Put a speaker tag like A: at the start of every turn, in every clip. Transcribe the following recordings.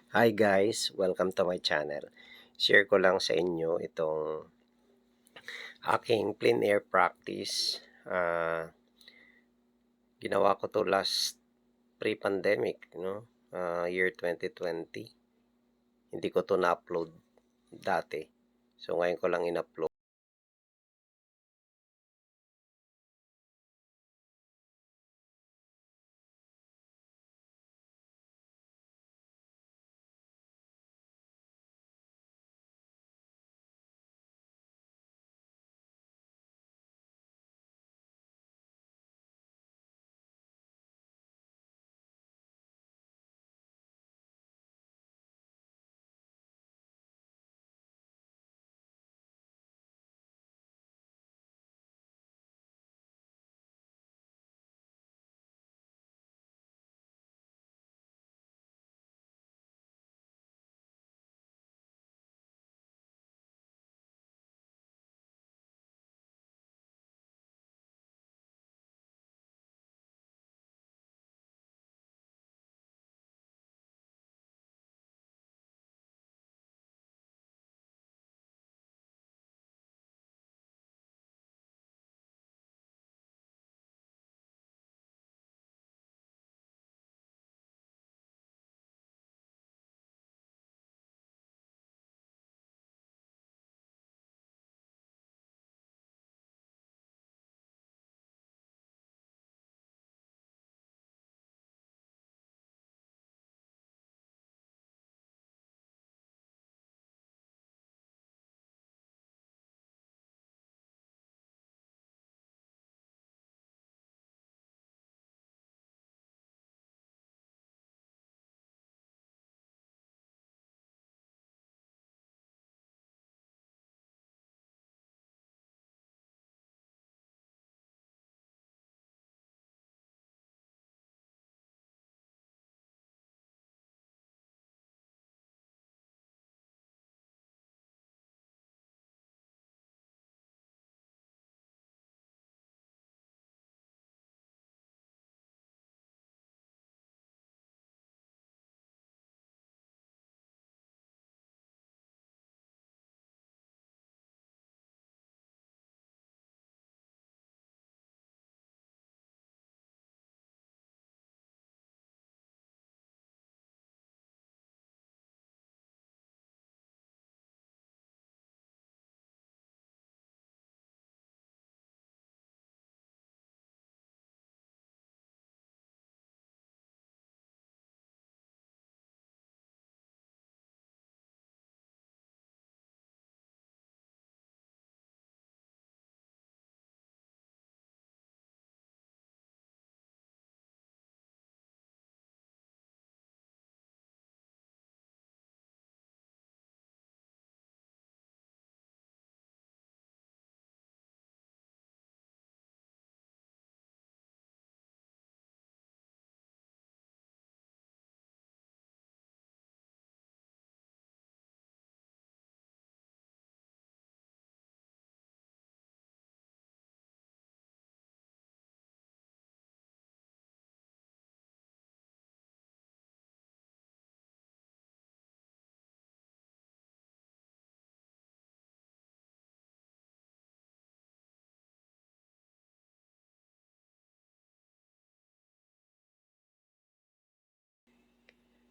A: Hi guys, welcome to my channel. Share ko lang sa inyo itong aking plein air practice. Ginawa ko to last pre-pandemic, no? Year 2020. Hindi ko to na-upload dati. So ngayon ko lang in-upload.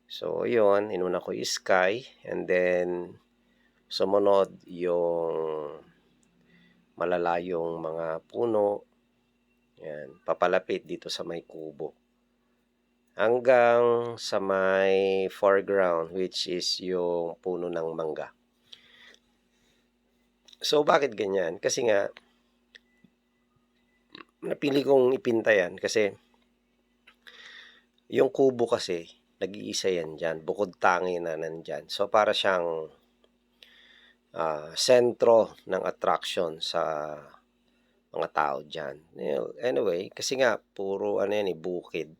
A: So yun, inuna ko yung sky and then sumunod yung malalayong mga puno. Yan, papalapit dito sa may kubo. Hanggang sa may foreground which is yung puno ng mangga. So bakit ganyan? Kasi nga napili kong ipinta yan kasi yung kubo kasi nag-iisa yan dyan, bukod tangi na nandyan. So para siyang sentro ng attraction sa mga tao dyan. Anyway, kasi nga puro ano yan bukid.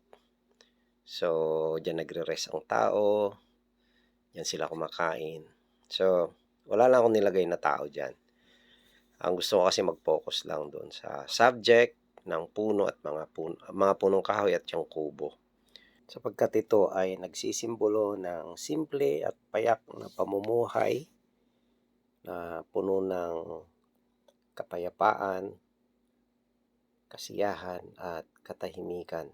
A: So dyan nagre-rest ang tao, dyan sila kumakain. So wala lang akong nilagay na tao dyan. Ang gusto ko kasi mag-focus lang doon sa subject ng puno at mga punong kahoy at yung kubo. sapagkat ito ay nagsisimbolo ng simple at payak na pamumuhay na puno ng kapayapaan, kasiyahan at katahimikan.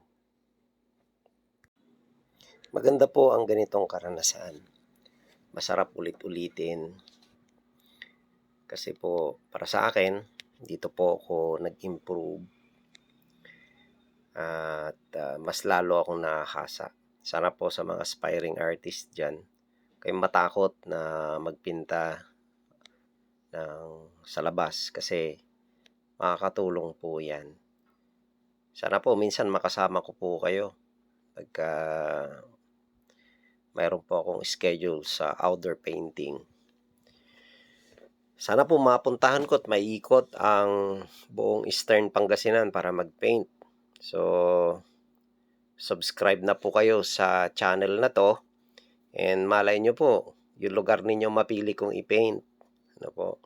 A: Maganda po ang ganitong karanasan. Masarap ulit-ulitin. Kasi po para sa akin, dito po ako nag-improve at mas lalo akong nakakasa. Sana po sa mga aspiring artist dyan, kayong matakot na magpinta sa labas kasi makakatulong po yan. Sana po minsan makasama ko po kayo pagka mayroon po akong schedule sa outdoor painting. Sana po mapuntahan ko at maiikot ang buong Eastern Pangasinan para mag-paint. So, subscribe na po kayo sa channel na to and malay nyo po, yung lugar ninyo mapili kong i-paint. Ano po?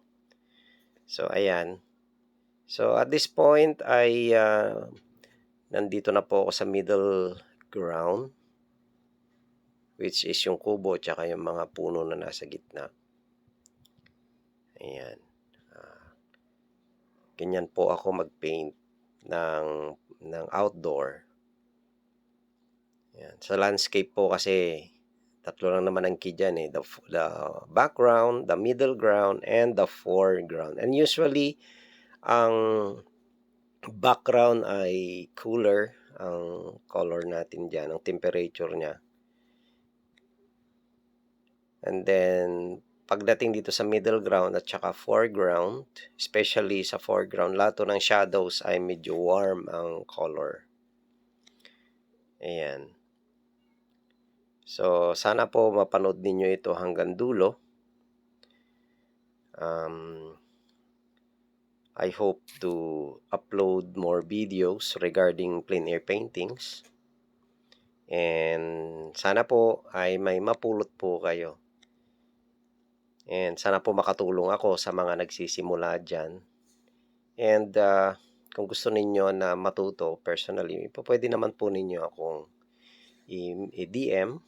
A: So, ayan. So, at this point ay nandito na po ako sa middle ground, which is yung kubo tsaka yung mga puno na nasa gitna. Ayan. Ganyan po ako mag-paint ng outdoor. Ayan. Sa landscape po kasi tatlo lang naman ang key dyan eh. The background, the middle ground, and the foreground. And usually, ang background ay cooler ang color natin dyan, ang temperature niya. And then, pagdating dito sa middle ground at saka foreground, especially sa foreground, lahat ng shadows ay medyo warm ang color. Ayan. So, sana po mapanood ninyo ito hanggang dulo. I hope to upload more videos regarding plein air paintings. And sana po ay may mapulot po kayo. And sana po makatulong ako sa mga nagsisimula dyan. And kung gusto ninyo na matuto personally, pwede naman po ninyo akong i-DM.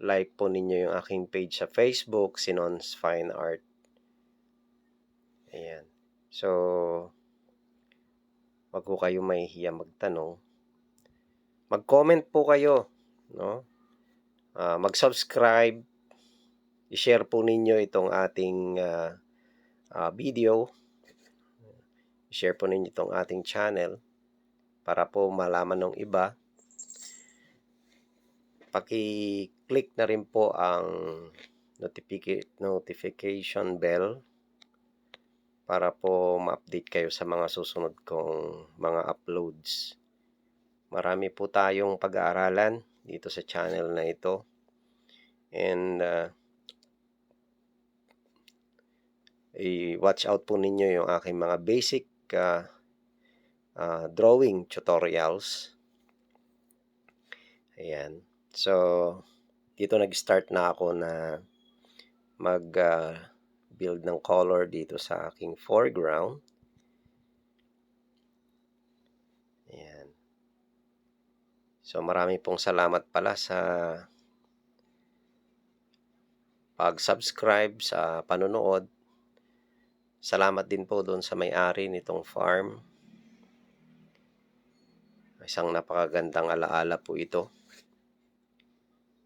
A: Like po ninyo yung aking page sa Facebook, Sinon's Fine Art. Ayan. So, wag po kayo mahihiya magtanong. Mag-comment po kayo, no? Mag-subscribe. I-share po ninyo itong ating video. I-share po ninyo itong ating channel para po malaman ng iba. Paki-click na rin po ang notification bell para po ma-update kayo sa mga susunod kong mga uploads. Marami po tayong pag-aaralan dito sa channel na ito. And i-watch out po ninyo yung aking mga basic drawing tutorials. Ayan. So, dito nag-start na ako na mag-build ng color dito sa aking foreground. Ayan. So, marami pong salamat pala sa pag-subscribe, sa panonood. Salamat din po doon sa may-ari nitong farm. Isang napakagandang alaala po ito.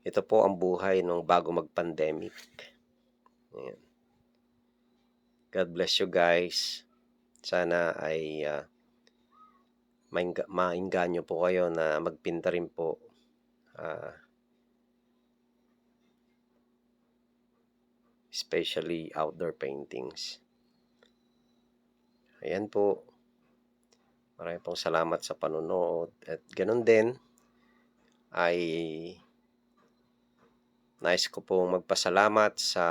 A: Ito po ang buhay nung bago mag-pandemic. Ayan. God bless you guys. Sana ay mainganyo po kayo na magpinta rin po. Especially outdoor paintings. Ayan po. Maraming pong salamat sa panonood. At ganun din ay nais ko pong magpasalamat sa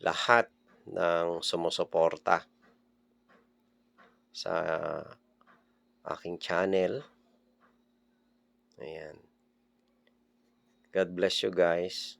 A: lahat ng sumusuporta sa aking channel. Ayan. God bless you guys.